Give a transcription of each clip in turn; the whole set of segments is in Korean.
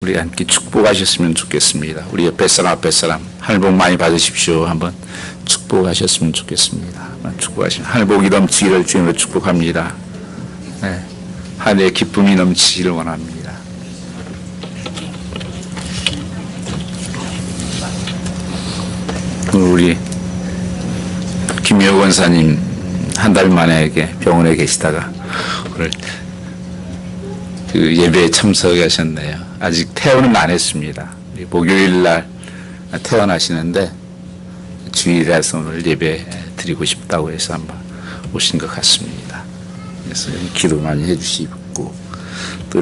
우리 함께 축복하셨으면 좋겠습니다. 우리 옆에 사람 앞에 사람 하늘 복 많이 받으십시오. 한번 축복하셨으면 좋겠습니다. 하늘 복이 넘치기를 주님으로 축복합니다. 네. 하늘의 기쁨이 넘치기를 원합니다. 우리 김효 권사님 한 달 만에 병원에 계시다가 오늘 그 예배에 참석하셨네요. 아직 퇴원은 안 했습니다. 목요일 날 퇴원하시는데 주일이라서 오늘 예배 드리고 싶다고 해서 한번 오신 것 같습니다. 그래서 기도 많이 해주시고 또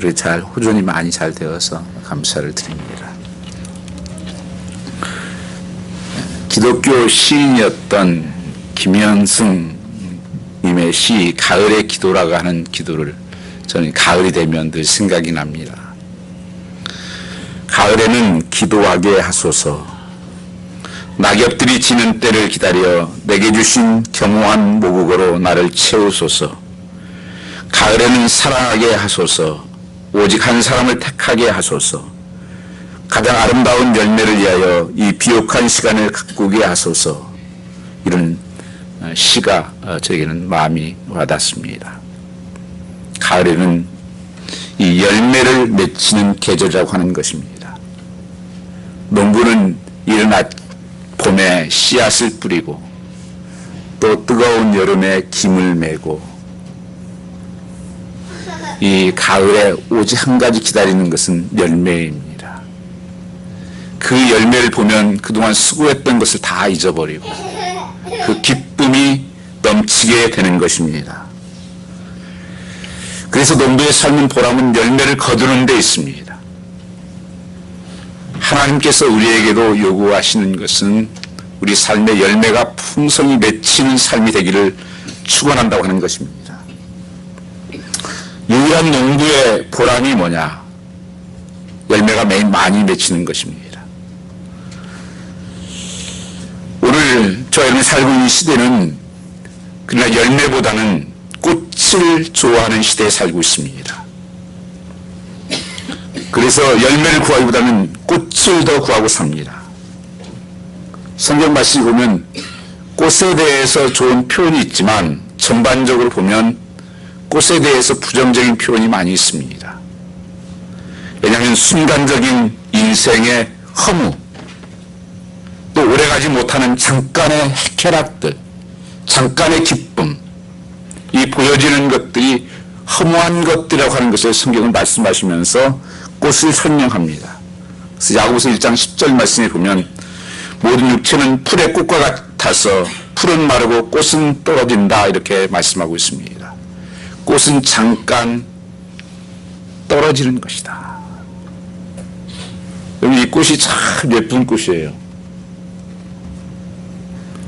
호전이 많이 잘 되어서 감사를 드립니다. 기독교 시인이었던 김현승 님의 시 가을의 기도라고 하는 기도를 저는 가을이 되면 늘 생각이 납니다. 가을에는 기도하게 하소서. 낙엽들이 지는 때를 기다려 내게 주신 겸허한 모국어로 나를 채우소서. 가을에는 사랑하게 하소서. 오직 한 사람을 택하게 하소서. 가장 아름다운 열매를 위하여 이 비옥한 시간을 가꾸게 하소서. 이런 시가 저에게는 마음이 와닿습니다. 가을에는 이 열매를 맺히는 계절이라고 하는 것입니다. 농부는 이른 봄에 씨앗을 뿌리고 또 뜨거운 여름에 김을 메고 이 가을에 오직 한 가지 기다리는 것은 열매입니다. 그 열매를 보면 그동안 수고했던 것을 다 잊어버리고 그 기쁨이 넘치게 되는 것입니다. 그래서 농부의 삶은 보람은 열매를 거두는 데 있습니다. 하나님께서 우리에게도 요구하시는 것은 우리 삶의 열매가 풍성히 맺히는 삶이 되기를 축원한다고 하는 것입니다. 유일한 농부의 보람이 뭐냐? 열매가 매일 많이 맺히는 것입니다. 오늘 저희는 살고 있는 시대는 그러나 열매보다는 꽃을 좋아하는 시대에 살고 있습니다. 그래서 열매를 구하기보다는 꽃을 더 구하고 삽니다. 성경 말씀 보면 꽃에 대해서 좋은 표현이 있지만 전반적으로 보면 꽃에 대해서 부정적인 표현이 많이 있습니다. 왜냐하면 순간적인 인생의 허무, 또 오래가지 못하는 잠깐의 쾌락들, 잠깐의 기쁨, 이 보여지는 것들이 허무한 것들이라고 하는 것을 성경은 말씀하시면서 꽃을 설명합니다. 그래서 야고보서 1장 10절 말씀에 보면 모든 육체는 풀의 꽃과 같아서 풀은 마르고 꽃은 떨어진다 이렇게 말씀하고 있습니다. 꽃은 잠깐 떨어지는 것이다. 이 꽃이 참 예쁜 꽃이에요.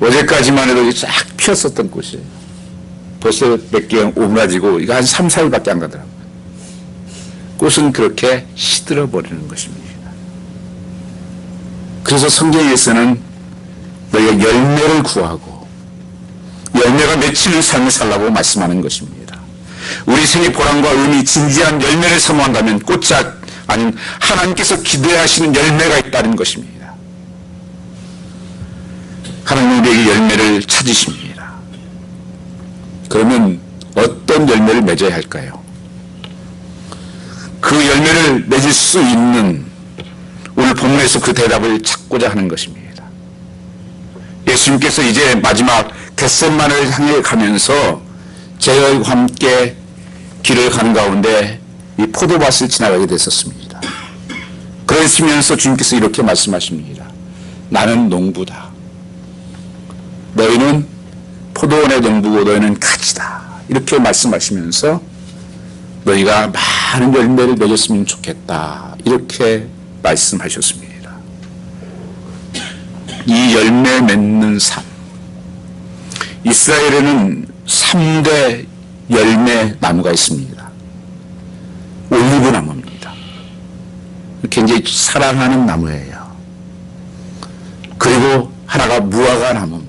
어제까지만 해도 쫙 피었었던 꽃이에요. 벌써 몇 개가 오므라지고 이거 한 3, 4일밖에 안 가더라고요. 꽃은 그렇게 시들어버리는 것입니다. 그래서 성경에서는 너희가 열매를 구하고 열매가 맺히는 삶을 살라고 말씀하는 것입니다. 우리 생의 보람과 의미, 진지한 열매를 사모한다면 꽃이 아닌 하나님께서 기대하시는 열매가 있다는 것입니다. 하나님 우리에게 열매를 찾으십니다. 그러면 어떤 열매를 맺어야 할까요? 그 열매를 맺을 수 있는 오늘 본문에서 그 대답을 찾고자 하는 것입니다. 예수님께서 이제 마지막 겟세마네를 향해 가면서 제자들과 함께 길을 가는 가운데 이 포도밭을 지나가게 됐었습니다. 그러시면서 주님께서 이렇게 말씀하십니다. 나는 농부다. 너희는 포도원의 농부고 너희는 가지다. 이렇게 말씀하시면서 너희가 많은 열매를 맺었으면 좋겠다. 이렇게 말씀하셨습니다. 이 열매 맺는 삶. 이스라엘에는 3대 열매 나무가 있습니다. 올리브 나무입니다. 굉장히 사랑하는 나무예요. 그리고 하나가 무화과 나무입니다.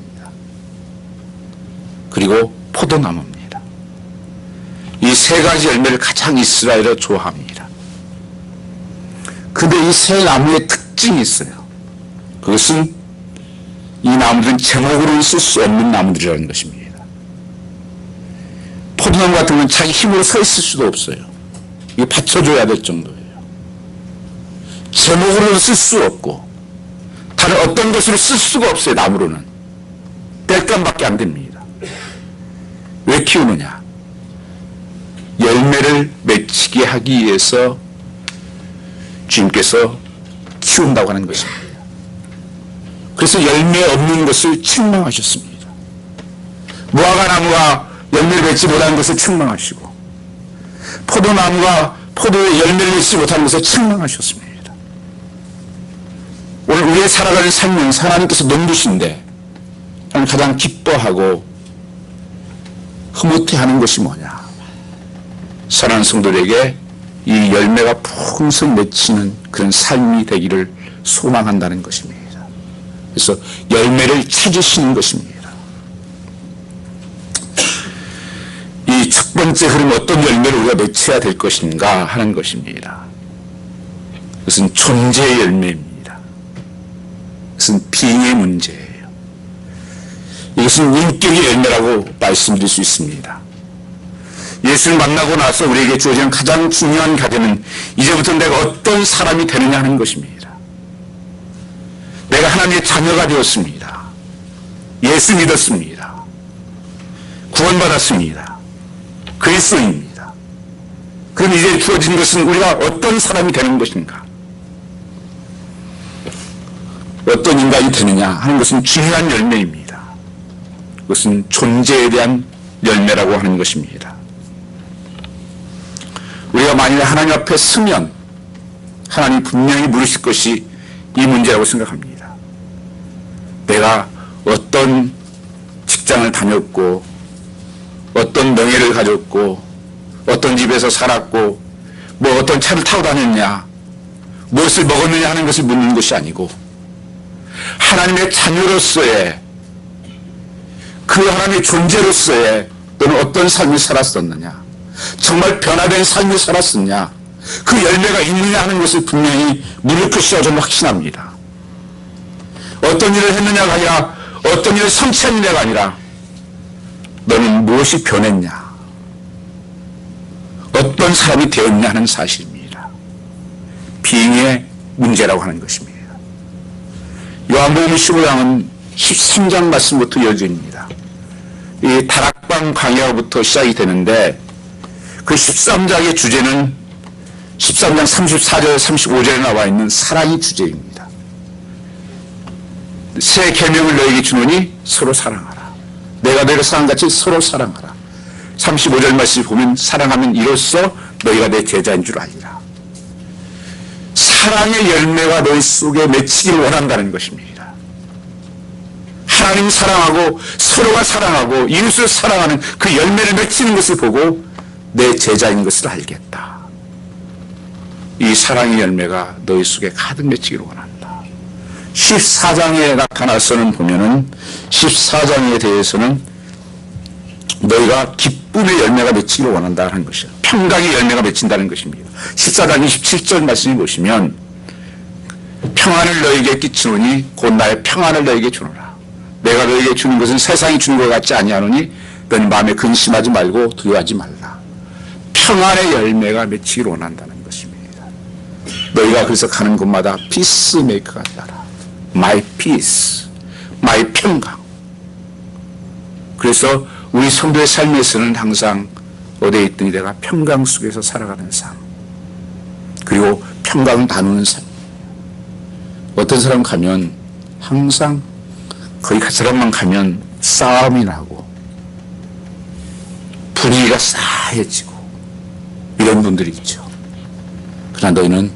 그리고 포도나무입니다. 이 세 가지 열매를 가장 이스라엘을 좋아합니다. 근데 이 세 나무의 특징이 있어요. 그것은 이 나무들은 제목으로는 쓸 수 없는 나무들이라는 것입니다. 포도나무 같은 건 자기 힘으로 서 있을 수도 없어요. 이게 받쳐줘야 될 정도예요. 제목으로는 쓸 수 없고 다른 어떤 것으로 쓸 수가 없어요. 나무로는 땔감밖에 안 됩니다. 왜 키우느냐? 열매를 맺히게 하기 위해서 주님께서 키운다고 하는 것입니다. 그래서 열매 없는 것을 책망하셨습니다. 무화과나무가 열매를 맺지 못하는 것을 책망하시고 포도나무가 포도의 열매를 맺지 못하는 것을 책망하셨습니다. 오늘 우리의 살아가는 삶은 하나님께서 넘기신데 가장 기뻐하고 흐뭇해하는 것이 뭐냐? 사랑하는 성도들에게 이 열매가 풍성 맺히는 그런 삶이 되기를 소망한다는 것입니다. 그래서 열매를 찾으시는 것입니다. 이 첫 번째 흐름 어떤 열매를 우리가 맺혀야 될 것인가 하는 것입니다. 그것은 존재의 열매입니다. 그것은 비행의 문제예요. 이것은 인격의 열매라고 말씀드릴 수 있습니다. 예수를 만나고 나서 우리에게 주어지는 가장 중요한 과제는 이제부터 내가 어떤 사람이 되느냐 하는 것입니다. 내가 하나님의 자녀가 되었습니다. 예수 믿었습니다. 구원받았습니다. 그리스도입니다. 그럼 이제 주어진 것은 우리가 어떤 사람이 되는 것인가? 어떤 인간이 되느냐 하는 것은 중요한 열매입니다. 그것은 존재에 대한 열매라고 하는 것입니다. 우리가 만약에 하나님 앞에 서면 하나님이 분명히 물으실 것이 이 문제라고 생각합니다. 내가 어떤 직장을 다녔고 어떤 명예를 가졌고 어떤 집에서 살았고 뭐 어떤 차를 타고 다녔냐 무엇을 먹었느냐 하는 것을 묻는 것이 아니고 하나님의 자녀로서의 그 하나님의 존재로서의 너는 어떤 삶을 살았었느냐 정말 변화된 삶을 살았었냐 그 열매가 있느냐 하는 것을 분명히 물을 것이라고 저는 확신합니다. 어떤 일을 했느냐가 아니라 어떤 일을 성취했느냐가 아니라 너는 무엇이 변했냐 어떤 사람이 되었냐 하는 사실입니다. 비행의 문제라고 하는 것입니다. 요한복음 15장은 13장 말씀부터 이어져 있습니다. 이 다락방 광야부터 시작이 되는데 그 13장의 주제는 13장 34절 35절에 나와 있는 사랑이 주제입니다. 새 계명을 너에게 주노니 서로 사랑하라. 내가 너희를 사랑같이 서로 사랑하라. 35절 말씀을 보면 사랑하면 이로써 너희가 내 제자인 줄 알리라. 사랑의 열매가 너희 속에 맺히기를 원한다는 것입니다. 하나님 사랑하고 서로가 사랑하고 이웃을 사랑하는 그 열매를 맺히는 것을 보고 내 제자인 것을 알겠다. 이 사랑의 열매가 너희 속에 가득 맺히기를 원한다. 14장에 나타나서는 보면은 14장에 대해서는 너희가 기쁨의 열매가 맺히기를 원한다는 것이에요. 평강의 열매가 맺힌다는 것입니다. 14장 27절 말씀을 보시면 평안을 너희에게 끼치노니 곧 나의 평안을 너희에게 주노라. 내가 너희에게 주는 것은 세상이 주는 것 같지 아니하노니 너희 마음에 근심하지 말고 두려워하지 말라. 평안의 열매가 맺히기를 원한다는 것입니다. 너희가 그래서 가는 곳마다 피스메이커가 따라 My peace, my 평강. 그래서 우리 성도의 삶에서는 항상 어디에 있든지 내가 평강 속에서 살아가는 삶 그리고 평강을 나누는 삶. 어떤 사람 가면 항상 거기 그 사람만 가면 싸움이 나고 분위기가 싸해지고 이런 분들이 있죠. 그러나 너희는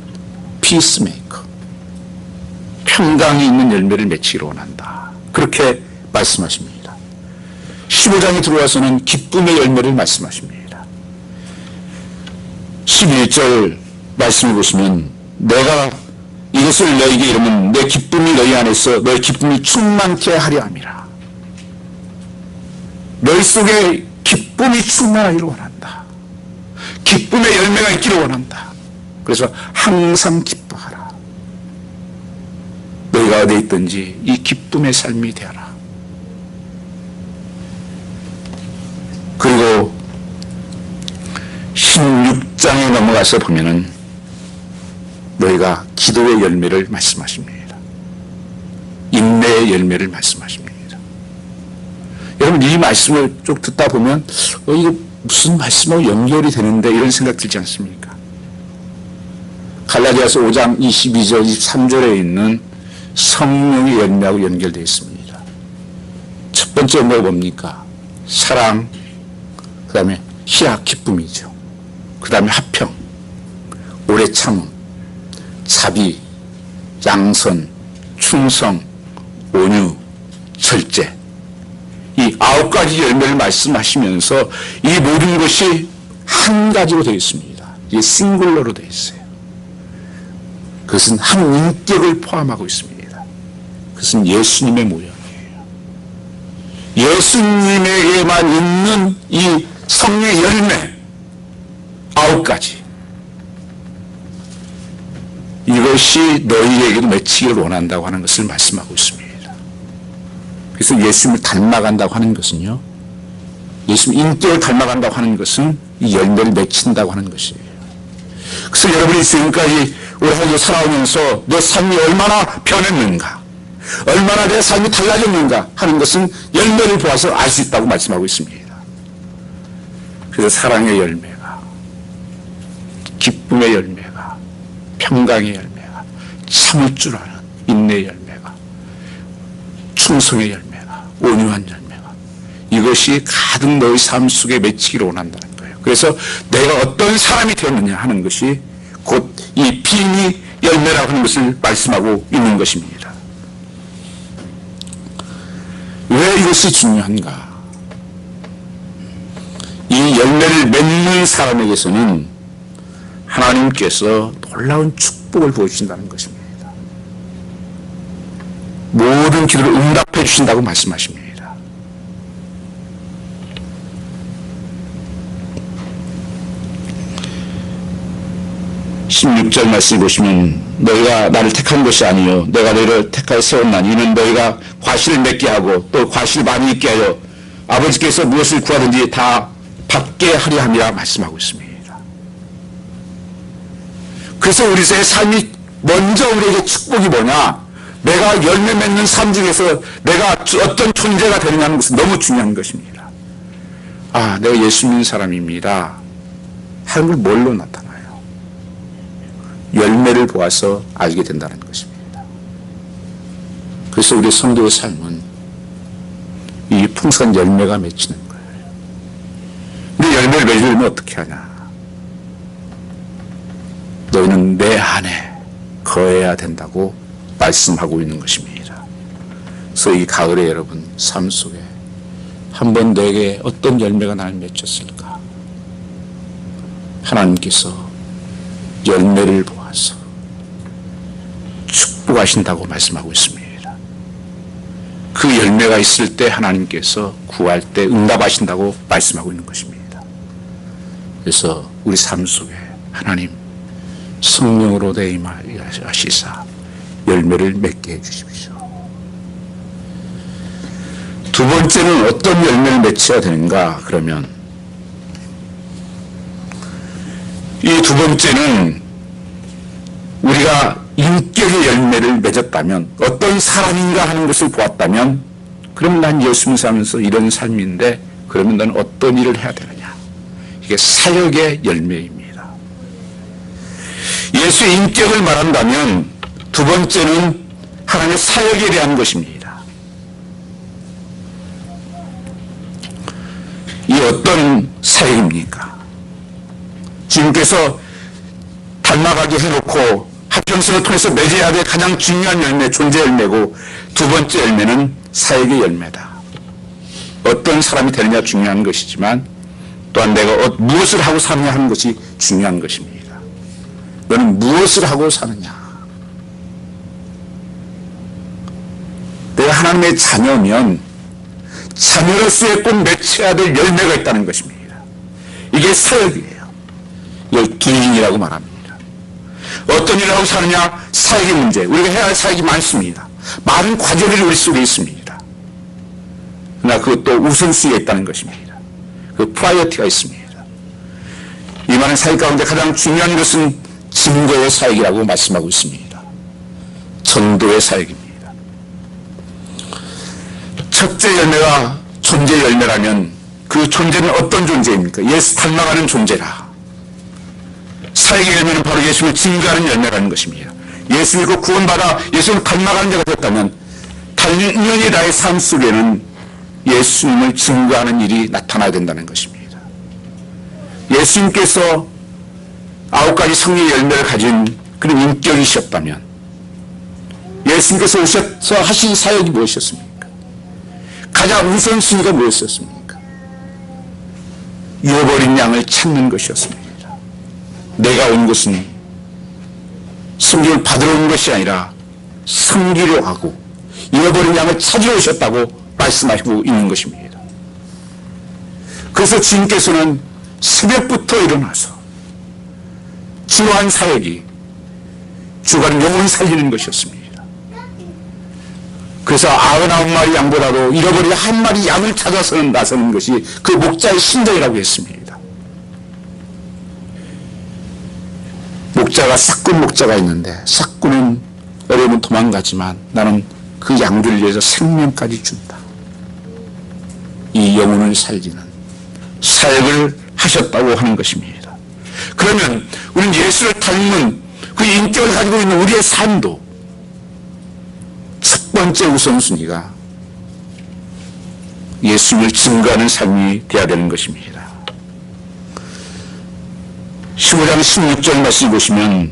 피스메이커 평강이 있는 열매를 맺히기를 원한다. 그렇게 말씀하십니다. 15장에 들어와서는 기쁨의 열매를 말씀하십니다. 11절 말씀을 보시면 내가 이것을 너희에게 이르면 내 기쁨이 너희 안에서 너희 기쁨이 충만케 하려 함이라. 너희 속에 기쁨이 충만하기를 원한다. 기쁨의 열매가 있기를 원한다. 그래서 항상 기뻐하라. 어디에 있든지 이 기쁨의 삶이 되어라. 그리고 16장에 넘어가서 보면은 너희가 기도의 열매를 말씀하십니다. 인내의 열매를 말씀하십니다. 여러분, 이 말씀을 쭉 듣다 보면 이거 무슨 말씀하고 연결이 되는데 이런 생각 들지 않습니까? 갈라디아서 5장 22절 23절에 있는 성령의 열매하고 연결되어 있습니다. 첫 번째 열매가 뭡니까? 사랑, 그 다음에 희락, 기쁨이죠. 그 다음에 화평, 오래 참음, 자비, 양선, 충성, 온유, 절제. 이 9가지 열매를 말씀하시면서 이 모든 것이 한 가지로 되어 있습니다. 이게 싱글러로 되어 있어요. 그것은 한 인격을 포함하고 있습니다. 그것은 예수님의 모양이에요. 예수님에게만 있는 이 성령의 열매 9가지. 이것이 너희에게도 맺히기를 원한다고 하는 것을 말씀하고 있습니다. 그래서 예수님을 닮아간다고 하는 것은요, 예수님 인격을 닮아간다고 하는 것은 이 열매를 맺힌다고 하는 것이에요. 그래서 여러분이 지금까지 우리 하루 살아오면서 내 삶이 얼마나 변했는가, 얼마나 내 삶이 달라졌는가 하는 것은 열매를 보아서 알 수 있다고 말씀하고 있습니다. 그래서 사랑의 열매가, 기쁨의 열매가, 평강의 열매가, 참을 줄 아는 인내의 열매가, 충성의 열매가, 온유한 열매가, 이것이 가득 너희 삶 속에 맺히기를 원한다는 거예요. 그래서 내가 어떤 사람이 되었느냐 하는 것이 곧 이 비밀 열매라고 하는 것을 말씀하고 있는 것입니다. 왜 이것이 중요한가? 이 열매를 맺는 사람에게서는 하나님께서 놀라운 축복을 보여주신다는 것입니다. 모든 기도를 응답해 주신다고 말씀하십니다. 16절 말씀 보시면 너희가 나를 택한 것이 아니요 내가 너희를 택하여 세웠나니 이는 너희가 과실을 맺게 하고 또 과실을 많이 있게 하여 아버지께서 무엇을 구하든지 다 받게 하려 함이라 말씀하고 있습니다. 그래서 우리의 삶이 먼저 우리에게 축복이 뭐냐, 내가 열매 맺는 삶 중에서 내가 어떤 존재가 되느냐는 것은 너무 중요한 것입니다. 아, 내가 예수 믿는 사람입니다 하는 걸 뭘로 나타나요? 열매를 보아서 알게 된다는 것입니다. 그래서 우리 성도의 삶은 이 풍성한 열매가 맺히는 거예요. 근데 열매를 맺으려면 어떻게 하냐? 너희는 내 안에 거해야 된다고 말씀하고 있는 것입니다. 그래서 이 가을에 여러분 삶 속에 한번 내게 어떤 열매가 나를 맺혔을까? 하나님께서 열매를 보아서 축복하신다고 말씀하고 있습니다. 그 열매가 있을 때 하나님께서 구할 때 응답하신다고 말씀하고 있는 것입니다. 그래서 우리 삶 속에 하나님 성령으로 대임하시사 열매를 맺게 해주십시오. 두 번째는 어떤 열매를 맺혀야 되는가? 그러면 이 두 번째는 우리가 인격의 열매를 맺었다면, 어떤 사람인가 하는 것을 보았다면, 그럼 난 예수님 살면서 이런 삶인데 그러면 난 어떤 일을 해야 되느냐? 이게 사역의 열매입니다. 예수의 인격을 말한다면 두 번째는 하나님의 사역에 대한 것입니다. 이 어떤 사역입니까? 주님께서 닮아가게 해놓고 합평성을 통해서 맺어야 될 가장 중요한 열매, 존재 열매고, 두 번째 열매는 사역의 열매다. 어떤 사람이 되느냐 중요한 것이지만 또한 내가 무엇을 하고 사느냐 하는 것이 중요한 것입니다. 너는 무엇을 하고 사느냐? 내가 하나님의 자녀면 자녀로서의 꼭 맺혀야 될 열매가 있다는 것입니다. 이게 사역이에요. 이걸 기인이라고 말합니다. 어떤 일을 하고 사느냐? 사역의 문제. 우리가 해야 할 사역이 많습니다. 많은 과제들이 우리 속에 있습니다. 그러나 그것도 우선순위가 있다는 것입니다. 그 프라이어티가 있습니다. 이 많은 사역 가운데 가장 중요한 것은 증거의 사역이라고 말씀하고 있습니다. 전도의 사역입니다. 첫째 열매가 존재 열매라면 그 존재는 어떤 존재입니까? 예수 닮아가는 존재라. 사역의 열매는 바로 예수를 증거하는 열매라는 것입니다. 예수 믿고 구원받아 예수를 닮아가는 자가 됐다면 당연히 나의 삶 속에는 예수님을 증거하는 일이 나타나야 된다는 것입니다. 예수님께서 9가지 성령의 열매를 가진 그런 인격이셨다면 예수님께서 오셔서 하신 사역이 무엇이었습니까? 가장 우선순위가 무엇이었습니까? 잃어버린 양을 찾는 것이었습니다. 내가 온 것은 섬김을 받으러 온 것이 아니라 섬기려 하고 잃어버린 양을 찾으러 오셨다고 말씀하시고 있는 것입니다. 그래서 주님께서는 새벽부터 일어나서 주한 사역이 주간 영혼 살리는 것이었습니다. 그래서 99마리 양보다도 잃어버린 한 마리 양을 찾아서는 나서는 것이 그 목자의 신정이라고 했습니다. 목자가 삭군 목자가 있는데 삭군은 어려우면 도망가지만 나는 그 양들을 위해서 생명까지 준다. 이 영혼을 살리는 사역을 하셨다고 하는 것입니다. 그러면 우리는 예수를 닮은 그 인격을 가지고 있는 우리의 삶도 첫 번째 우선순위가 예수를 증거하는 삶이 되어야 되는 것입니다. 15장 16절 말씀 보시면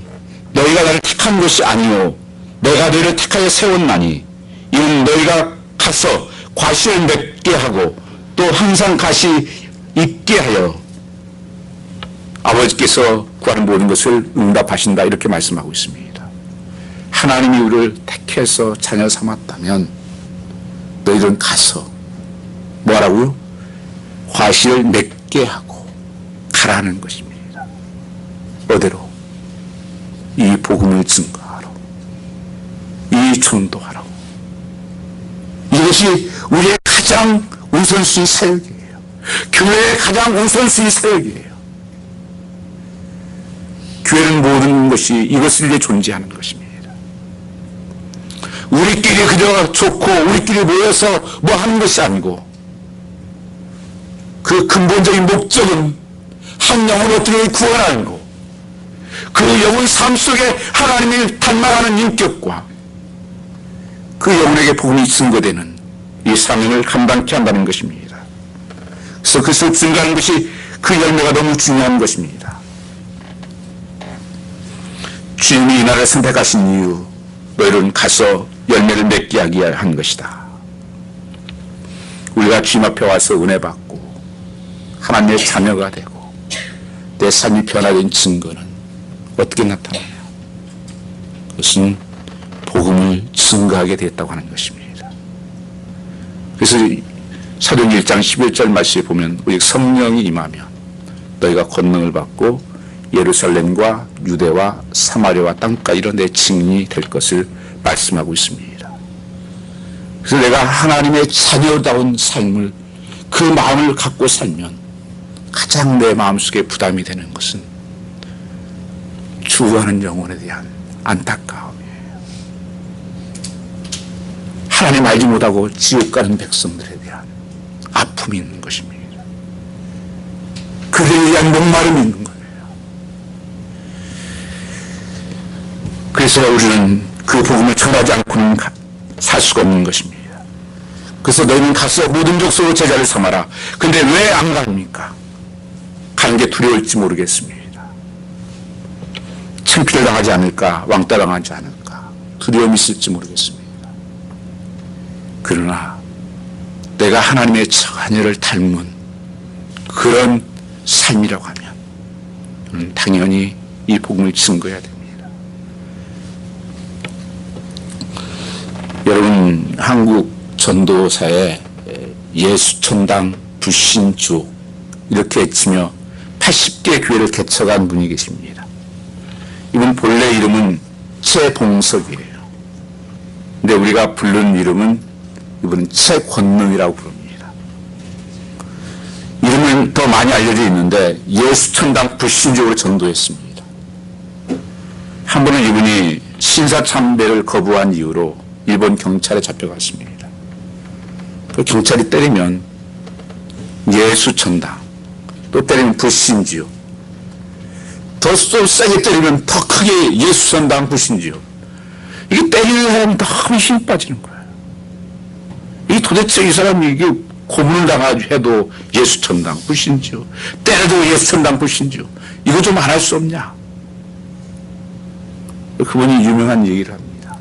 너희가 나를 택한 것이 아니요 내가 너희를 택하여 세웠나니 이는 너희가 가서 과실을 맺게 하고 또 항상 가시 있게 하여 아버지께서 구하는 모든 것을 응답하신다 이렇게 말씀하고 있습니다. 하나님이 우리를 택해서 자녀 삼았다면 너희들은 가서 뭐라고요? 과실을 맺게 하고 가라는 것입니다. 어디로? 이 복음을 증거하러, 이 전도하러. 이것이 우리의 가장 우선순위 사역이에요. 교회의 가장 우선순위 사역이에요. 교회는 모든 것이 이것을 위해 존재하는 것입니다. 우리끼리 그저 좋고 우리끼리 모여서 뭐 하는 것이 아니고 그 근본적인 목적은 한 영혼을 어떻게 구원하는 거, 그 영혼 삶 속에 하나님을 닮아가는 인격과 그 영혼에게 복음이 증거되는 이 사명을 감당케 한다는 것입니다. 그래서 그것을 증거하는 것이 그 열매가 너무 중요한 것입니다. 주님이 이 나라를 선택하신 이유, 너희는 가서 열매를 맺게 하기 위해 한 것이다. 우리가 주님 앞에 와서 은혜 받고 하나님의 자녀가 되고 내 삶이 변화된 증거는 어떻게 나타나요? 그것은 복음을 증거하게 되었다고 하는 것입니다. 그래서 사도행전 1장 11절 말씀에 보면 오직 성령이 임하면 너희가 권능을 받고 예루살렘과 유대와 사마리아와 땅까지 이런 데 증인이 될 것을 말씀하고 있습니다. 그래서 내가 하나님의 자녀다운 삶을 그 마음을 갖고 살면 가장 내 마음속에 부담이 되는 것은 죽어가는 영혼에 대한 안타까움이에요. 하나님 알지 못하고 지옥 가는 백성들에 대한 아픔이 있는 것입니다. 그들에 대한 목마름이 있는 거예요. 그래서 우리는 그 복음을 전하지 않고는 살 수가 없는 것입니다. 그래서 너희는 가서 모든 족속으로 제자를 삼아라. 근데 왜 안 갑니까? 가는 게 두려울지 모르겠습니다. 창피를 당하지 않을까, 왕따 당하지 않을까, 두려움이 있을지 모르겠습니다. 그러나 내가 하나님의 자녀를 닮은 그런 삶이라고 하면 당연히 이 복음을 증거해야 됩니다. 여러분, 한국 전도사에 예수천당 불신주 이렇게 외치며 80개 교회를 개척한 분이 계십니다. 이분 본래 이름은 최봉석이에요. 근데 근데 우리가 부르는 이름은 이분은 최권능이라고 부릅니다. 이름은 더 많이 알려져 있는데 예수천당 불신족으로 전도했습니다. 한 번은 이분이 신사참배를 거부한 이유로 일본 경찰에 잡혀갔습니다. 그 경찰이 때리면 예수천당, 또 때리면 불신지요, 더 세게 때리면 더 크게 예수천당 불신지요. 이게 때리는 사람이 너무 힘이 빠지는 거예요. 이게 도대체 이 사람이 이게 고문을 당하지 해도 예수천당 불신지요, 때려도 예수천당 불신지요. 이거 좀 안 할 수 없냐? 그분이 유명한 얘기를 합니다.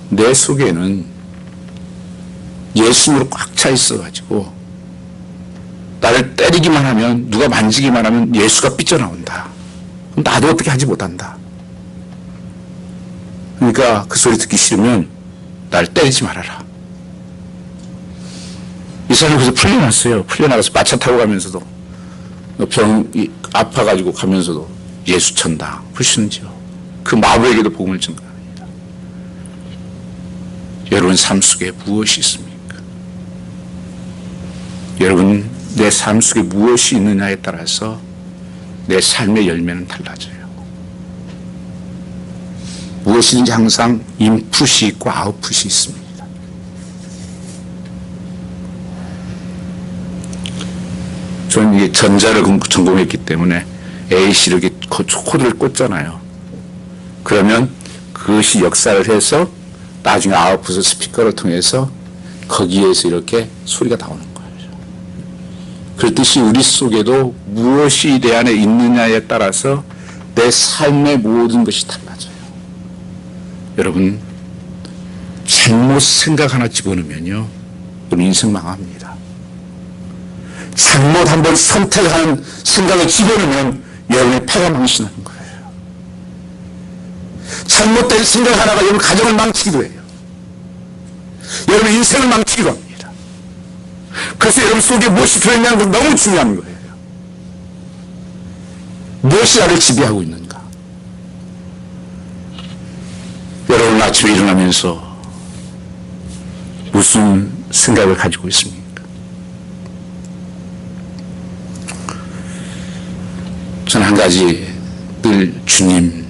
내 속에는 예수님으로 꽉 차 있어가지고 나를 때리기만 하면, 누가 만지기만 하면 예수가 삐져나온다. 그럼 나도 어떻게 하지 못한다. 그러니까 그 소리 듣기 싫으면 날 때리지 말아라. 이 사람이 그래서 풀려났어요. 풀려나가서 마차 타고 가면서도, 병이 아파가지고 가면서도 예수천당 불신지요, 그 마부에게도 복음을 전가합니다. 여러분 삶 속에 무엇이 있습니까? 여러분 내 삶 속에 무엇이 있느냐에 따라서 내 삶의 열매는 달라져요. 무엇이든지 항상 인풋이 있고 아웃풋이 있습니다. 저는 이게 전자를 전공했기 때문에 A씨를 이렇게 코드를 꽂잖아요. 그러면 그것이 역사를 해서 나중에 아웃풋을 스피커를 통해서 거기에서 이렇게 소리가 나오는 거예요. 그렇듯이 우리 속에도 무엇이 내 안에 있느냐에 따라서 내 삶의 모든 것이 달라져요. 여러분, 잘못 생각 하나 집어넣으면요, 우리 인생 망합니다. 잘못 한번 선택한 생각을 집어넣으면 여러분의 패가 망신하는 거예요. 잘못된 생각 하나가 여러분 가정을 망치기도 해요. 여러분 인생을 망치기도 합니다. 그래서 여러분 속에 무엇이 들어있냐는 건 너무 중요한 거예요. 무엇이 나를 지배하고 있는가? 여러분 아침에 일어나면서 무슨 생각을 가지고 있습니까? 저는 한 가지 늘 주님,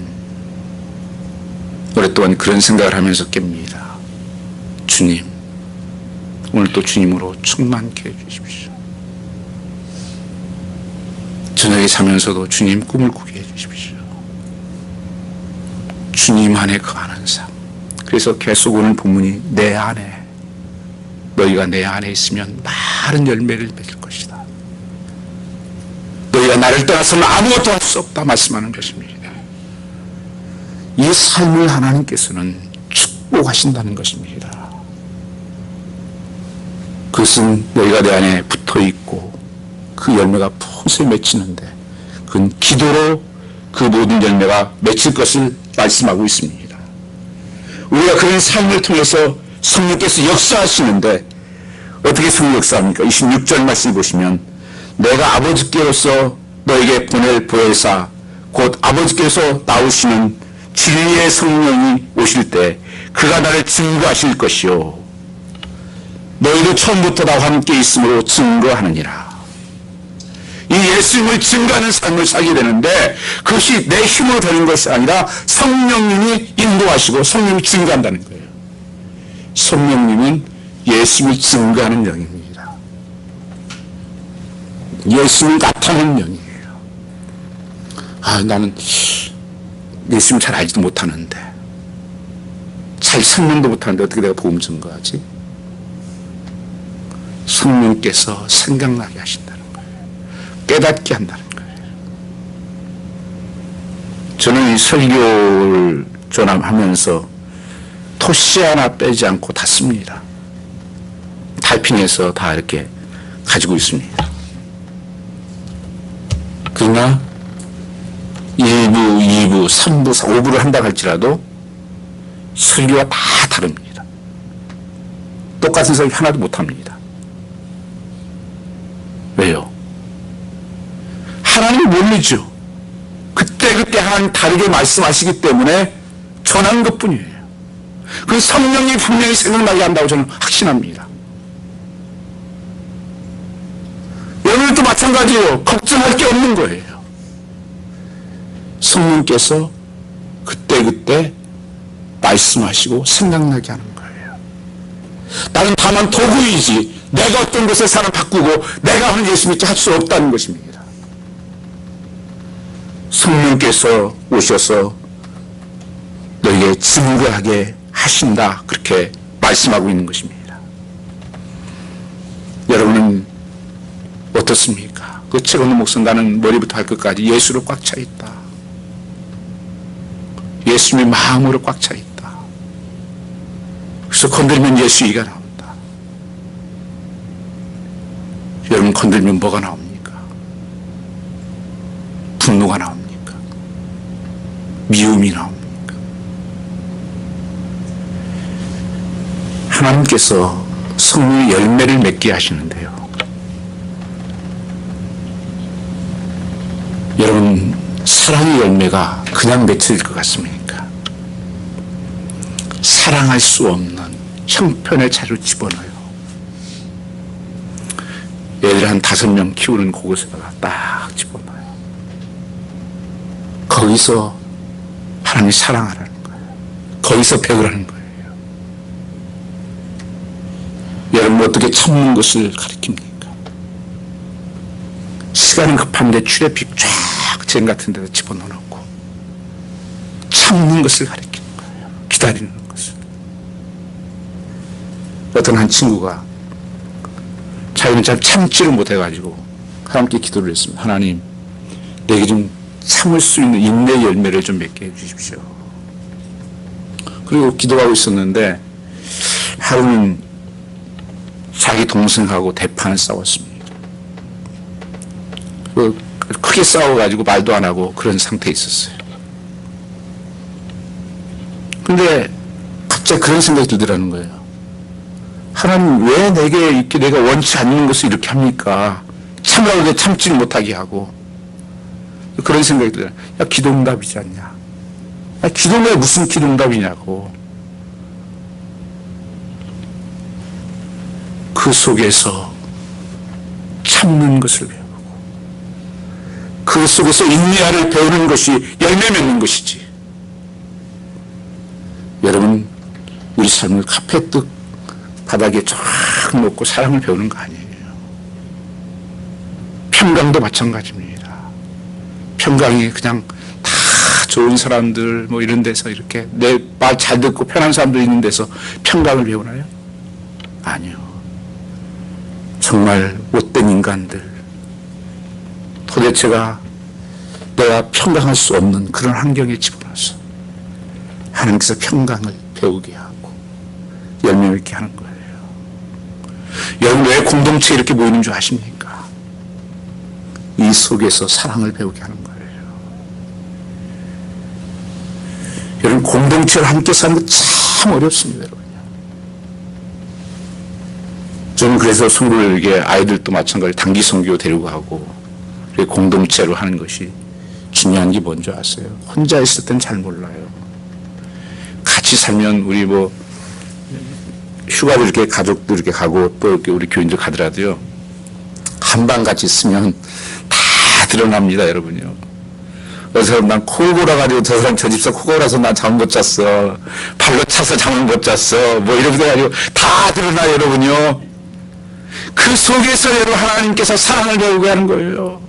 오랫동안 그런 생각을 하면서 깹니다. 주님, 오늘 또 주님으로 충만케 해주십시오. 저녁에 자면서도 주님 꿈을 꾸게 해주십시오. 주님 안에 거하는 삶. 그래서 계속 오는 본문이 내 안에, 너희가 내 안에 있으면 많은 열매를 맺을 것이다. 너희가 나를 떠나서는 아무것도 할 수 없다 말씀하는 것입니다. 이 삶을 하나님께서는 축복하신다는 것입니다. 그것은 너희가 내 안에 붙어있고 그 열매가 풍성히 맺히는데 그건 기도로 그 모든 열매가 맺힐 것을 말씀하고 있습니다. 우리가 그런 삶을 통해서 성령께서 역사하시는데 어떻게 성령 역사합니까? 26절 말씀 보시면 내가 아버지께로서 너에게 보낼 보혜사 곧 아버지께서 나오시는 진리의 성령이 오실 때 그가 나를 증거하실 것이요 너희도 처음부터 나와 함께 있음으로 증거하느니라. 이 예수님을 증거하는 삶을 살게 되는데 그것이 내 힘으로 되는 것이 아니라 성령님이 인도하시고 성령님이 증거한다는 거예요. 성령님은 예수님을 증거하는 영입니다. 예수님을 나타내는 영이에요. 나는 예수님을 잘 알지도 못하는데, 잘 설명도 못하는데 어떻게 내가 복음 증거하지? 성령께서 생각나게 하신다는 거예요. 깨닫게 한다는 거예요. 저는 이 설교를 전함하면서 토시 하나 빼지 않고 다 씁니다. 타이핑해서 다 이렇게 가지고 있습니다. 그러나 1부, 2부, 3부, 5부를 한다 할지라도 설교가 다 다릅니다. 똑같은 설교 하나도 못합니다. 왜요? 하나님 모르죠. 그때 하나님 다르게 말씀하시기 때문에 전하는 것뿐이에요. 그 성령이 분명히 생각나게 한다고 저는 확신합니다. 여러분도 마찬가지예요. 걱정할 게 없는 거예요. 성령께서 그때그때 말씀하시고 생각나게 하는 거예요. 나는 다만 도구이지 내가 어떤 것을 사람 바꾸고 내가 하는 예수 믿지 할 수 없다는 것입니다. 성령께서 오셔서 너에게 증거하게 하신다, 그렇게 말씀하고 있는 것입니다. 여러분은 어떻습니까? 그 최근의 목숨 나는 머리부터 발끝까지 예수로 꽉 차 있다. 예수님의 마음으로 꽉 차 있다. 그래서 건드리면 예수이가 나온다. 여러분 건드리면 뭐가 나옵니까? 분노가 나옵니까? 미움이 나옵니까? 하나님께서 성령의 열매를 맺게 하시는데요. 여러분 사랑의 열매가 그냥 맺혀질 것 같습니까? 사랑할 수 없는 형편의 자리로 집어넣어요. 애들 한 5명 키우는 그곳에다가 딱 집어넣어요. 거기서 하나님이 사랑하라는 거예요. 거기서 배우라는 거예요. 여러분 어떻게 참는 것을 가르칩니까? 시간은 급한데 출애픽 쫙 같은 데다 집어넣어놓고 참는 것을 가르치는 거예요. 기다리는 것을. 어떤 한 친구가 자기는 잘 참지를 못해가지고 하나님께 기도를 했습니다. 하나님 내게 좀 참을 수 있는 인내 열매를 좀 맺게 해주십시오. 그리고 기도하고 있었는데 하루는 자기 동생하고 대판을 싸웠습니다. 크게 싸워가지고 말도 안 하고 그런 상태에 있었어요. 근데 갑자기 그런 생각이 들더라는 거예요. 하나님 왜 내게 이렇게 내가 원치 않는 것을 이렇게 합니까? 참으라고 해도 참지를 못하게 하고. 그런 생각이 들어요. 야, 기도응답이지 않냐? 야, 기도가 무슨 기도응답이냐고. 그 속에서 참는 것을 배우고 그 속에서 인내하를 배우는 것이 열매 맺는 것이지. 여러분 우리 삶을 카페떡 바닥에 쫙 놓고 사랑을 배우는 거 아니에요. 평강도 마찬가지입니다. 평강이 그냥 다 좋은 사람들 뭐 이런 데서 이렇게 내 말 잘 듣고 편한 사람들 있는 데서 평강을 배우나요? 아니요. 정말 못된 인간들, 도대체가 내가 평강할 수 없는 그런 환경에 집어넣어서 하나님께서 평강을 배우게 하고 열매 맺게 하는 거예요. 여러분 왜 공동체에 이렇게 모이는 줄 아십니까? 이 속에서 사랑을 배우게 하는 거예요. 여러분 공동체를 함께 사는 거 참 어렵습니다. 여러분. 저는 그래서 성도에게 아이들도 마찬가지로 단기 선교 데리고 가고 공동체로 하는 것이 중요한 게 뭔지 아세요? 혼자 있을 땐 잘 몰라요. 같이 살면 우리 뭐 휴가도 이렇게 가족도 이렇게 가고 또 이렇게 우리 교인들 가더라도요. 한방 같이 있으면 다 드러납니다, 여러분요. 그래서 난 코 골아가지고 저 사람 저 집사 코 골아서 난 잠 못 잤어. 발로 차서 잠을 못 잤어. 뭐 이러면서 가지고 다 드러나요, 여러분요. 그 속에서 여러분 하나님께서 사랑을 배우게 하는 거예요.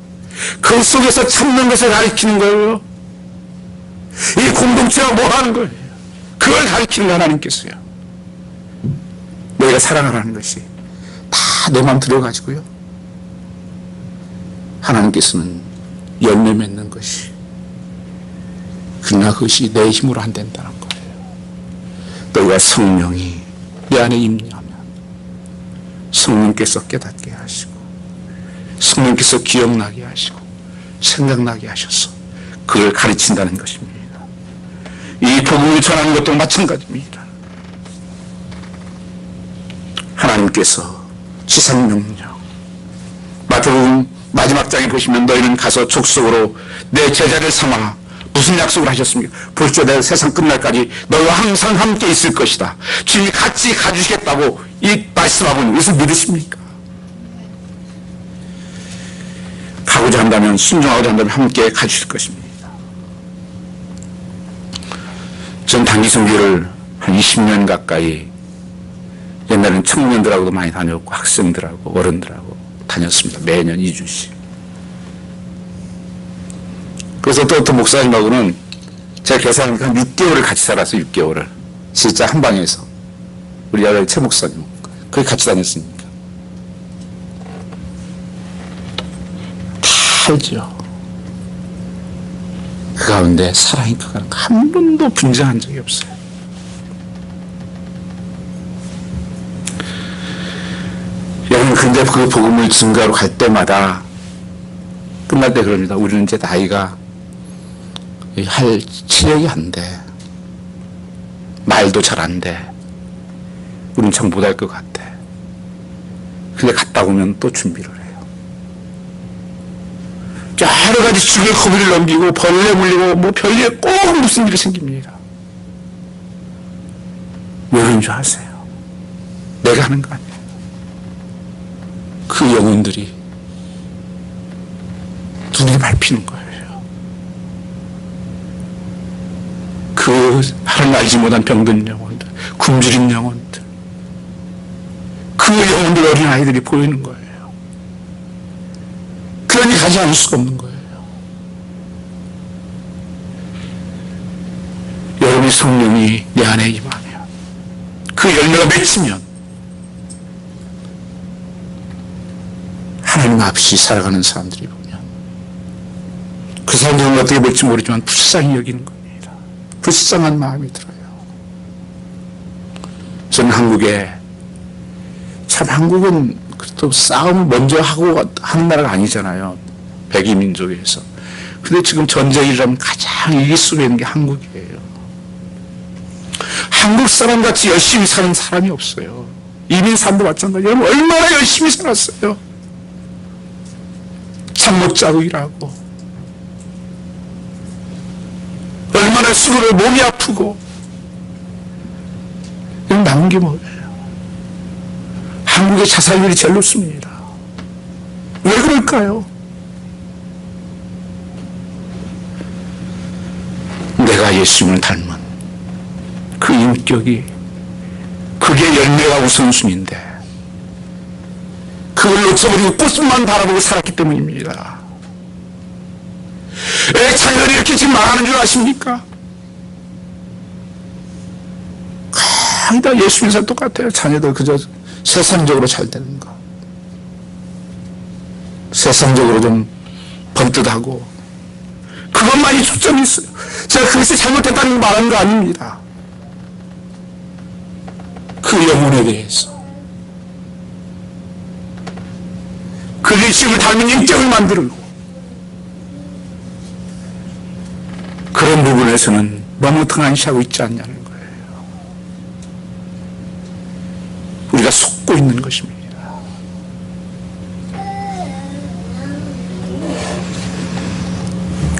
그 속에서 참는 것을 가르치는 거예요. 이 공동체가 뭐 하는 거예요? 그걸 가르치는 거 하나님께서요. 너희가 사랑하라는 것이 다 내 마음 들어가지고요. 하나님께서는 열매 맺는 것이 그러나 그것이 내 힘으로 안 된다는 거예요. 너희가 성령이 내 안에 임하면 성령께서 깨닫게 하시고 성령께서 기억나게 하시고 생각나게 하셔서 그걸 가르친다는 것입니다. 이 복음을 전하는 것도 마찬가지입니다. 하나님께서 지상명령 마태복음 마지막 장에 보시면 너희는 가서 족속으로 내 제자를 삼아 무슨 약속을 하셨습니까? 벌써 내가 세상 끝날까지 너와 항상 함께 있을 것이다. 주님이 같이 가주시겠다고 이 말씀하고 이것을 믿으십니까? 가고자 한다면, 순종하고자 한다면 함께 가주실 것입니다. 전 단기 선교를 한 20년 가까이, 옛날에는 청년들하고도 많이 다녔고 학생들하고 어른들하고 다녔습니다. 매년 2주씩. 그래서 또 어떤 목사님하고는 제가 계산하니까 한 6개월을 같이 살았어요. 6개월을. 진짜 한 방에서. 우리 아들 최 목사님. 거기 같이 다녔으니까. 다 알죠. 그 가운데 사랑이 커가는 거 한 번도 분쟁한 적이 없어요. 여러분, 그런데 그 복음을 증거하러 갈 때마다 끝날 때 그럽니다. 우리는 이제 나이가 할 체력이 안 돼. 말도 잘 안 돼. 우린 참 못할 것 같아. 근데 갔다 오면 또 준비를 해요. 여러 가지 죽을 고비를 넘기고 벌레 물리고 뭐 별일에 꼭 무슨 일이 생깁니다. 왜 그런 줄 아세요? 내가 하는 거 아니에요. 그 영혼들이 눈이 밟히는 거예요. 그 하나님 알지 못한 병든 영혼들, 굶주린 영혼들, 그 영혼들 어린 아이들이 보이는 거예요. 그러니 가지 않을 수가 없는 거예요. 여러분의 성령이 내 안에 임하면, 그 열매가 맺히면 하나님 없이 살아가는 사람들이 보면 그 사람들은 어떻게 볼지 모르지만 불쌍히 여기는 겁니다. 불쌍한 마음이 들어요. 저는 한국은 또 싸움을 먼저 하고 하는 나라가 아니잖아요. 백이 민족에서. 근데 지금 전쟁이라면 가장 이길 수가 있는 게 한국이에요. 한국 사람같이 열심히 사는 사람이 없어요. 이민사람도 마찬가지예요. 여러분 얼마나 열심히 살았어요. 잠 못 자고 일하고, 얼마나 수고를 몸이 아프고. 이건 남은 게 뭐예요? 한국의 자살률이 제일 높습니다. 왜 그럴까요? 내가 예수님을 닮은 그 인격이, 그게 열매가 우선순위인데 그걸 놓쳐버리고 꽃만 바라보고 살았기 때문입니다. 왜 자녀들이 이렇게 지금 망하는 줄 아십니까? 거의 다 예수 믿어서 똑같아요. 자녀들 그저 세상적으로 잘 되는 거, 세상적으로 좀 번듯하고, 그것만이 초점이 있어요. 제가 그것이 잘못됐다는 거 말하는 거 아닙니다. 그 영혼에 대해서, 그 예수를 닮은 인격을 만들고, 그런 부분에서는 너무 등한시하고 있지 않냐는 거예요. 우리가 속고 있는 것입니다.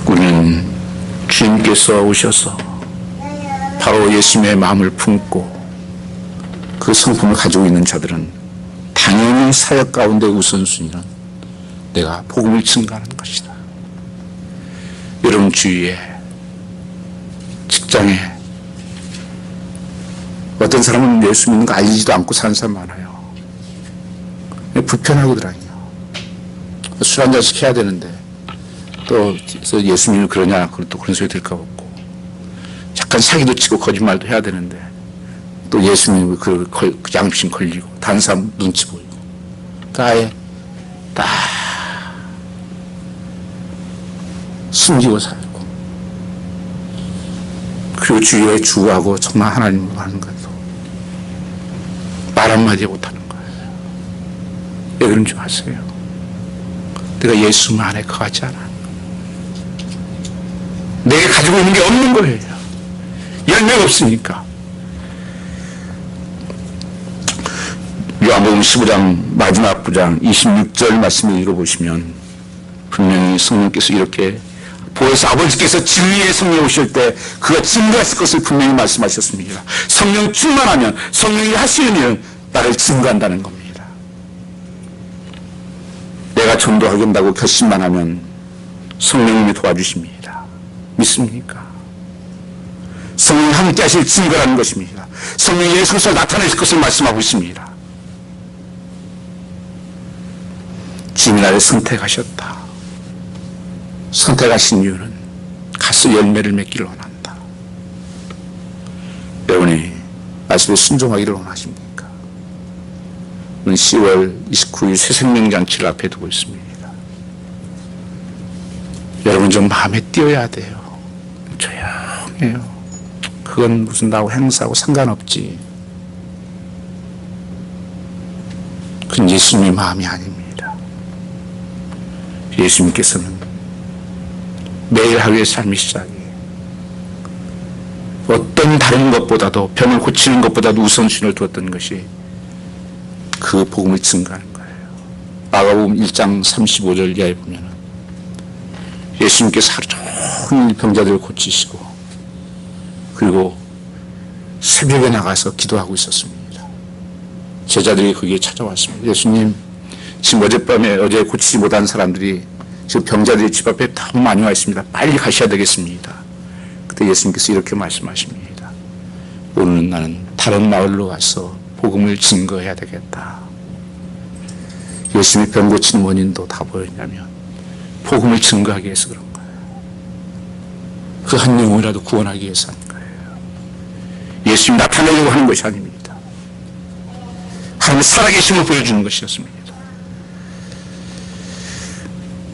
우리는 주님께서 오셔서 바로 예수님의 마음을 품고 그 성품을 가지고 있는 자들은 당연히 사역 가운데 우선순위는 내가 복음을 증거하는 것이다. 여러분 주위에, 직장에 어떤 사람은 예수 믿는 거 알지도 않고 사는 사람 많아요. 불편하거든요. 술 한잔씩 해야 되는데 또 예수 믿는 그러냐, 또 그런 소리 들까 없고, 잠깐 사기도 치고 거짓말도 해야 되는데 또 예수 믿는 그 양심 걸리고 다른 사람 눈치 보이고, 아예 딱 숨기고 살고, 그리고 주위에 주하고 정말 하나님으로 하는 것도 말 한마디 못하는 거예요. 왜 그런 줄 아세요? 내가 예수 안에 거하지 않아. 내게 가지고 있는 게 없는 거예요. 열매가 없으니까. 요한복음 15장 마지막 부장 26절 말씀을 읽어보시면 분명히 성령께서 이렇게 보혜사 아버지께서 진리의 성령 오실 때 그가 증거하실 것을 분명히 말씀하셨습니다. 성령 충만하면 성령이 하시는 일은 나를 증거한다는 겁니다. 내가 전도하겠다고 결심만 하면 성령님이 도와주십니다. 믿습니까? 성령이 함께 하실 증거라는 것입니다. 성령이 예수께서 나타내실 것을 말씀하고 있습니다. 주님이 나를 선택하셨다. 선택하신 이유는 가서 열매를 맺기를 원한다. 여러분이 말씀에 순종하기를 원하십니까? 오늘 10월 29일 새생명잔치를 앞에 두고 있습니다. 여러분 좀 마음에 띄어야 돼요. 조용해요. 그건 무슨 나하고 행사하고 상관없지. 그건 예수님의 마음이 아닙니다. 예수님께서는 매일 하루의 삶의 시작이에요. 어떤 다른 것보다도 병을 고치는 것보다도 우선순위를 두었던 것이 그 복음을 증거하는 거예요. 마가복음 1장 35절 이하에 보면 예수님께서 하루 종일 병자들을 고치시고 그리고 새벽에 나가서 기도하고 있었습니다. 제자들이 거기에 찾아왔습니다. 예수님, 지금 어젯밤에 어제 고치지 못한 사람들이 지금 병자들이 집 앞에 너무 많이 와 있습니다. 빨리 가셔야 되겠습니다. 그때 예수님께서 이렇게 말씀하십니다. 오늘은 나는 다른 마을로 가서 복음을 증거해야 되겠다. 예수님이 병 고치는 원인도 다 보였냐면 복음을 증거하기 위해서 그런 거예요. 그 한 영혼이라도 구원하기 위해서 하는 거예요. 예수님이 나타내려고 하는 것이 아닙니다. 하나님의 살아계심을 보여주는 것이었습니다.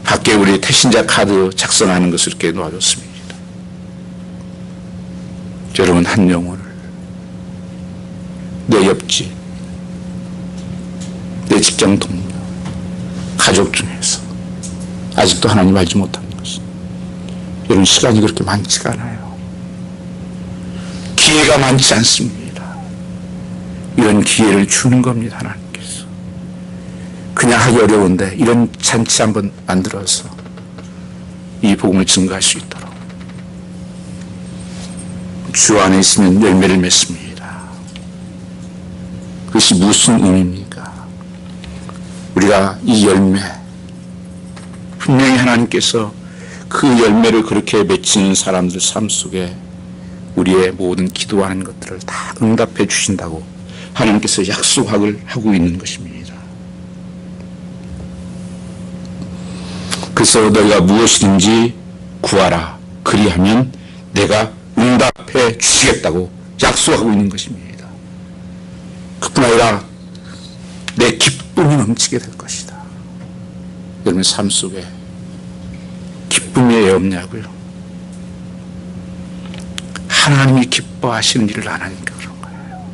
밖에 우리 태신자 카드 작성하는 것을 이렇게 놓아줬습니다. 여러분 한 영혼을 내 옆집, 내 직장 동료, 가족 중에서 아직도 하나님 알지 못하는 것은 여러분 시간이 그렇게 많지가 않아요. 기회가 많지 않습니다. 이런 기회를 주는 겁니다. 하나님께서. 그냥 하기 어려운데 이런 잔치 한번 만들어서 이 복음을 증거할 수 있도록 주 안에 있으면 열매를 맺습니다. 그것이 무슨 의미입니까? 우리가 이 열매 분명히 하나님께서 그 열매를 그렇게 맺히는 사람들 삶 속에 우리의 모든 기도하는 것들을 다 응답해 주신다고 하나님께서 약속을 하고 있는 것입니다. 그래서 너희가 무엇이든지 구하라. 그리하면 내가 응답해 주시겠다고 약속하고 있는 것입니다. 그뿐 아니라 내 기쁨이 넘치게 될 것이다. 여러분 삶 속에 기쁨이 왜 없냐고요? 하나님이 기뻐하시는 일을 안 하니까 그런 거예요.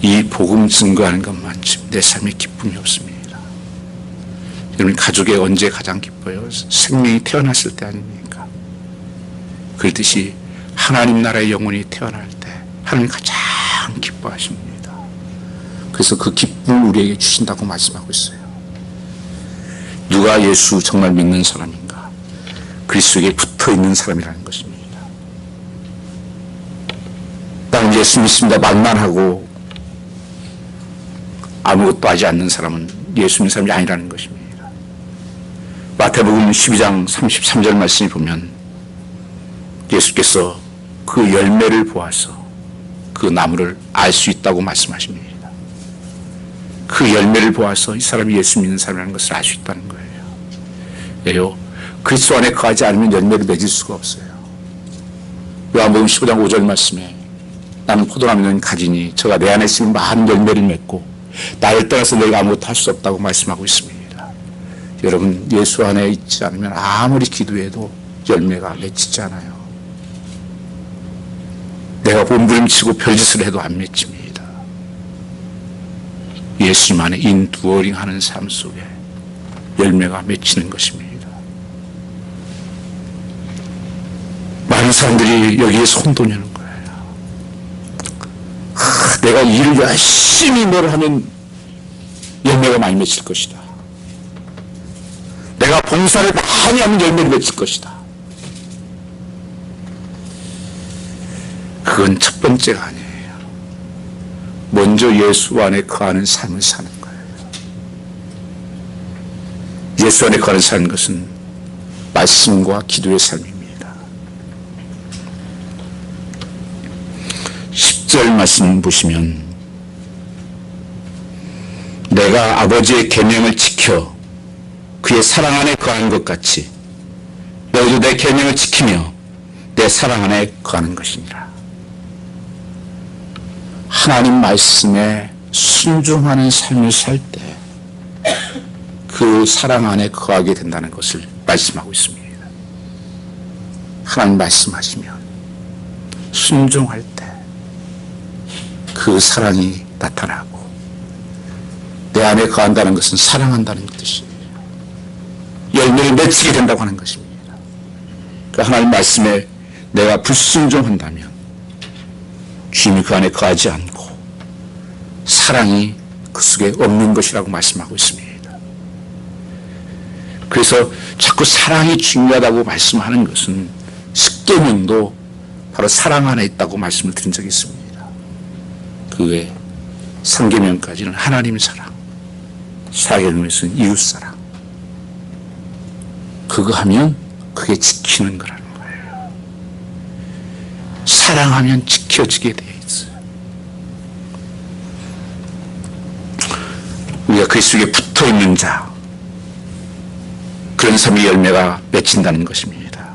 이 복음 증거하는 것만큼 내 삶에 기쁨이 없습니다. 여러분 가족에 언제 가장 기뻐요? 생명이 태어났을 때 아닙니까? 그렇듯이 하나님 나라의 영혼이 태어날 때 하나님 가장 기뻐하십니다. 그래서 그 기쁨을 우리에게 주신다고 말씀하고 있어요. 누가 예수 정말 믿는 사람인가? 그리스도에게 붙어있는 사람이라는 것입니다. 나는 예수 믿습니다 말만 하고 아무것도 하지 않는 사람은 예수 믿는 사람이 아니라는 것입니다. 마태복음 12장 33절 말씀을 보면 예수께서 그 열매를 보아서 그 나무를 알 수 있다고 말씀하십니다. 그 열매를 보아서 이 사람이 예수 믿는 사람이라는 것을 알 수 있다는 거예요. 왜요? 그리스도 안에 거하지 않으면 열매를 맺을 수가 없어요. 요한복음 15장 5절 말씀에 나는 포도나무는 가지니 저가 내 안에 있으면 많은 열매를 맺고 나를 떠나서 너희가 아무것도 할 수 없다고 말씀하고 있습니다. 여러분 예수 안에 있지 않으면 아무리 기도해도 열매가 맺히지 않아요. 내가 몸부림치고 별짓을 해도 안 맺힙니다. 예수님 안에 인두어링 하는 삶 속에 열매가 맺히는 것입니다. 많은 사람들이 여기에 손도냐는 거예요. 내가 일을 열심히 뭘 하면 열매가 많이 맺힐 것이다. 내가 내가 봉사를 많이 하면 열매를 맺을 것이다. 그건 첫 번째가 아니에요. 먼저 예수 안에 거하는 삶을 사는 거예요. 예수 안에 거하는 사는 것은 말씀과 기도의 삶입니다. 10절 말씀 보시면 내가 아버지의 계명을 지켜 그의 사랑 안에 거하는 것 같이 너희도 내 계명을 지키며 내 사랑 안에 거하는 것이니라. 하나님 말씀에 순종하는 삶을 살 때 그 사랑 안에 거하게 된다는 것을 말씀하고 있습니다. 하나님 말씀하시면 순종할 때 그 사랑이 나타나고 내 안에 거한다는 것은 사랑한다는 뜻이에요. 열매를 맺히게 된다고 하는 것입니다. 그 하나님 말씀에 내가 불순종한다면 주님이 그 안에 거하지 않고 사랑이 그 속에 없는 것이라고 말씀하고 있습니다. 그래서 자꾸 사랑이 중요하다고 말씀하는 것은 십계명도 바로 사랑 안에 있다고 말씀을 드린 적이 있습니다. 그 외에 3계명까지는 하나님 사랑, 4계명에서는 이웃 사랑. 그거 하면 그게 지키는 거라는 거예요. 사랑하면 지켜지게 되어 있어요. 우리가 그리스도에 붙어 있는 자, 그런 삶의 열매가 맺힌다는 것입니다.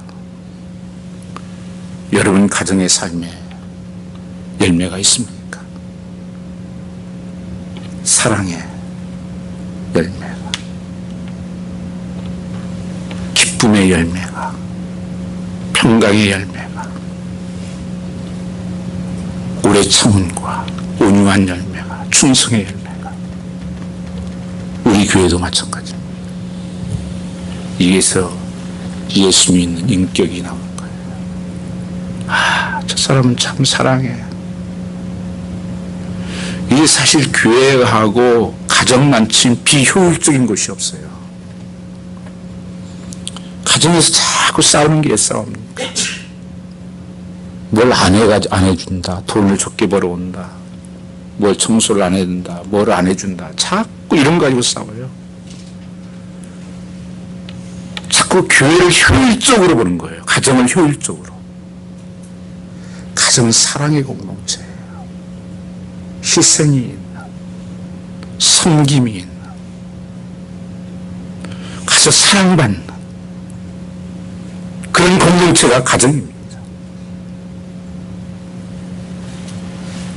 여러분 가정의 삶에 열매가 있습니까? 사랑의 열매가, 기쁨의 열매가, 평강의 열매가, 오래 참음과 온유한 열매가, 충성의 열매가, 우리 교회도 마찬가지입니다. 이에서 예수 믿는 인격이 나오는 거예요. 아, 저 사람은 참 사랑해. 이게 사실 교회하고 가정만큼 비효율적인 것이 없어요. 가정에서 자꾸 싸우는 게 싸움입니까? 뭘 안 해준다. 돈을 적게 벌어온다. 뭘 청소를 안 해준다. 뭘 안 해준다. 자꾸 이런 거 가지고 싸워요. 자꾸 교회를 효율적으로 보는 거예요. 가정을 효율적으로. 가정은 사랑의 공동체예요. 희생이 있는, 섬김이 있는, 가서 사랑받는 그런 공동체가 가정입니다.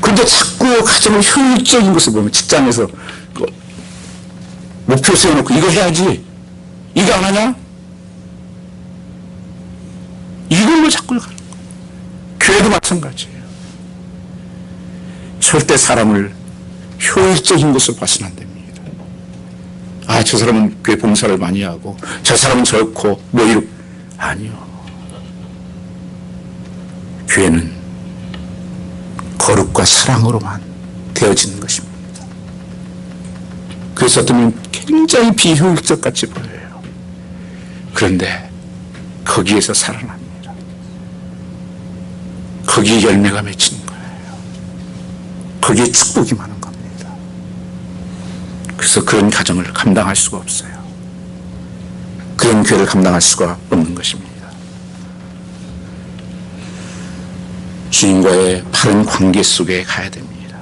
그런데 자꾸 가정을 효율적인 것을 보면 직장에서 목표 세워놓고 이거 해야지, 이거 안 하냐? 이걸로 자꾸 가는 거예요. 교회도 마찬가지예요. 절대 사람을 효율적인 것을 봐서는 안 됩니다. 아, 저 사람은 교회 봉사를 많이 하고 저 사람은 저렇고 뭐 이렇게. 아니요. 교회는 거룩과 사랑으로만 되어지는 것입니다. 그래서 어떤 면 굉장히 비효율적 같이 보여요. 그런데 거기에서 살아납니다. 거기에 열매가 맺히는 거예요. 거기에 축복이 많은 겁니다. 그래서 그런 가정을 감당할 수가 없어요. 그런 교회를 감당할 수가 없는 것입니다. 주님과의 바른 관계 속에 가야 됩니다.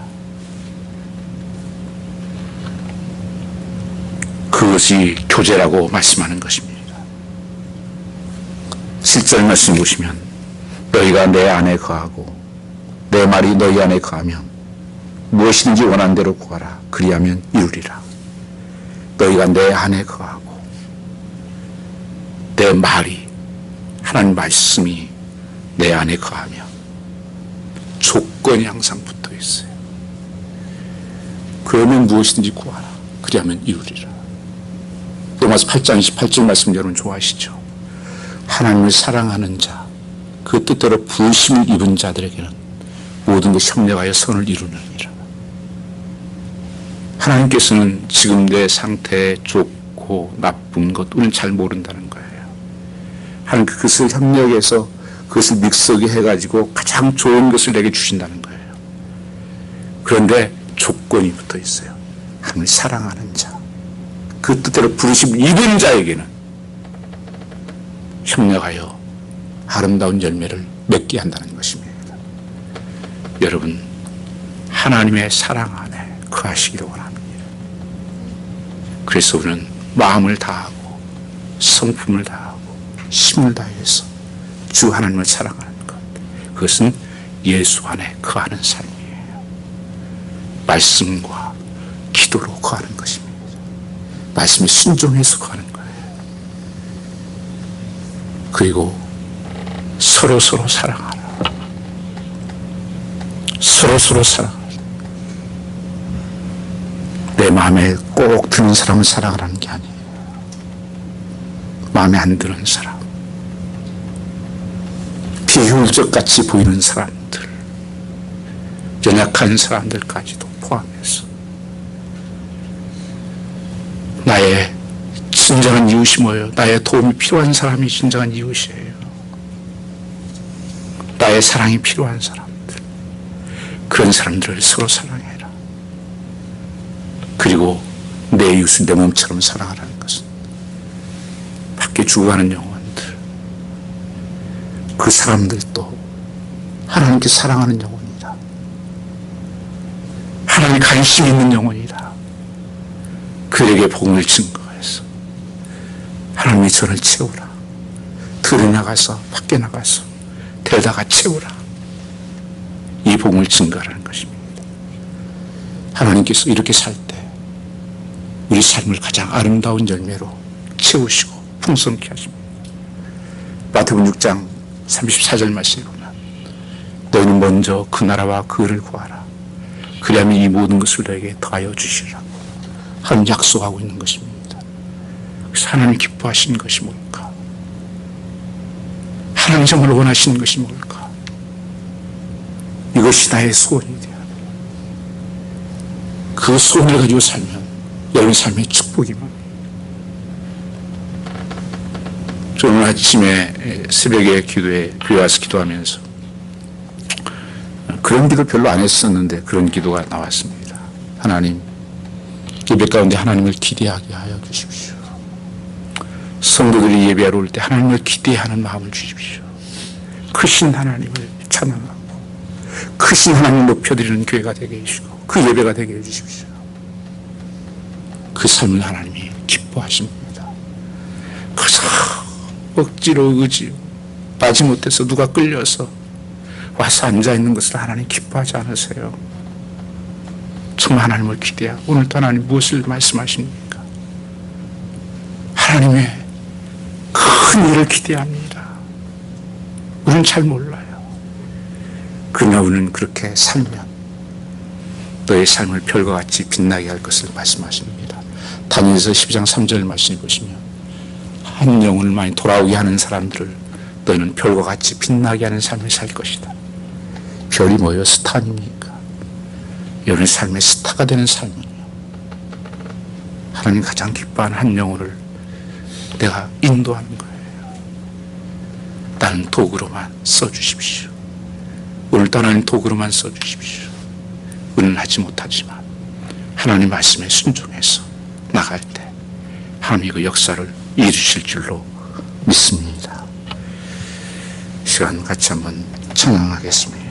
그것이 교제라고 말씀하는 것입니다. 7절 말씀 보시면 너희가 내 안에 거하고 내 말이 너희 안에 거하면 무엇이든지 원하는 대로 구하라. 그리하면 이루리라. 너희가 내 안에 거하고 내 말이, 하나님 말씀이 내 안에 거하면 조건이 항상 붙어 있어요. 그러면 무엇이든지 구하라. 그리하면 이루리라. 로마서 8장 28절 말씀 여러분 좋아하시죠? 하나님을 사랑하는 자, 그 뜻대로 부으심을 입은 자들에게는 모든 것이 협력하여 선을 이루느니라. 하나님께서는 지금 내 상태에 좋고 좋고 나쁜 것 우리는 잘 모른다는 거예요. 하나님 그것을 협력해서 그것을 믹서기 해가지고 가장 좋은 것을 내게 주신다는 거예요. 그런데 조건이 붙어 있어요. 하나님을 사랑하는 자, 그 뜻대로 부르심 입은 자에게는 협력하여 아름다운 열매를 맺게 한다는 것입니다. 여러분, 하나님의 사랑 안에 거하시기를 원합니다. 그래서 우리는 마음을 다하고 성품을 다하고 힘을 다해서 주 하나님을 사랑하는 것, 그것은 예수 안에 거하는 삶이에요. 말씀과 기도로 거하는 것입니다. 말씀에 순종해서 거하는 거예요. 그리고 서로 사랑하라. 서로 사랑하라. 내 마음에 꼭 드는 사람을 사랑하라는 게 아니에요. 마음에 안 드는 사람, 비효율적 같이 보이는 사람들, 연약한 사람들까지도 포함해서 나의 진정한 이웃이 뭐예요? 나의 도움이 필요한 사람이 진정한 이웃이에요. 나의 사랑이 필요한 사람들, 그런 사람들을 서로 사랑해라. 그리고 내 이웃을 내 몸처럼 사랑하라는 것은 밖에 죽어가는 영혼들, 그 사람들도 하나님께 사랑하는 영혼이다. 하나님께 관심 있는 영혼이다. 그에게 복음을 증거해서 하나님이 저를 채우라. 들에 나가서 밖에 나가서 데려다가 채우라. 이 복음을 증거하라는 것입니다. 하나님께서 이렇게 살 때 우리 삶을 가장 아름다운 열매로 채우시고 풍성케 하십니다. 마태복음 6장 34절 말씀에 보면 너희는 먼저 그 나라와 그 의를 구하라. 그리하면 이 모든 것을 너에게 더하여 주시리라고 하나님 약속하고 있는 것입니다. 그래서 하나님 기뻐하시는 것이 뭘까? 하나님 정말 원하시는 것이 뭘까? 이것이 나의 소원이 되어야 돼. 그 소원을 가지고 살면 여러분 삶의 축복이만. 오늘 아침에 새벽에 교회 와서 기도하면서 그런 기도 별로 안 했었는데 그런 기도가 나왔습니다. 하나님, 예배 가운데 하나님을 기대하게 하여 주십시오. 성도들이 예배하러 올 때 하나님을 기대하는 마음을 주십시오. 크신 하나님을 찬양하고 크신 하나님을 높여드리는 교회가 되게 해주시고 그 예배가 되게 해주십시오. 그 삶을 하나님이 기뻐하십니다. 그래서 억지로 의지 빠지 못해서 누가 끌려서 와서 앉아있는 것을 하나님 기뻐하지 않으세요. 정말 하나님을 기대하고 오늘도 하나님 무엇을 말씀하십니까? 하나님의 큰 일을 기대합니다. 우리는 잘 몰라요. 그러나 우리는 그렇게 살면 너의 삶을 별과 같이 빛나게 할 것을 말씀하십니다. 다니엘서 12장 3절 말씀을 보시면 한 영혼을 많이 돌아오게 하는 사람들을 너희는 별과 같이 빛나게 하는 삶을 살 것이다. 별이 뭐예요? 스타 아닙니까? 여러분의 삶의 스타가 되는 삶은요, 하나님 가장 기뻐하는 한 영혼을 내가 인도하는 거예요. 나는 도구로만 써주십시오. 오늘도 하나님 도구로만 써주십시오. 우리는 하지 못하지만 하나님 말씀에 순종해서 나갈 때 하나님이 그 역사를 이루실 줄로 믿습니다. 시간 같이 한번 찬양하겠습니다.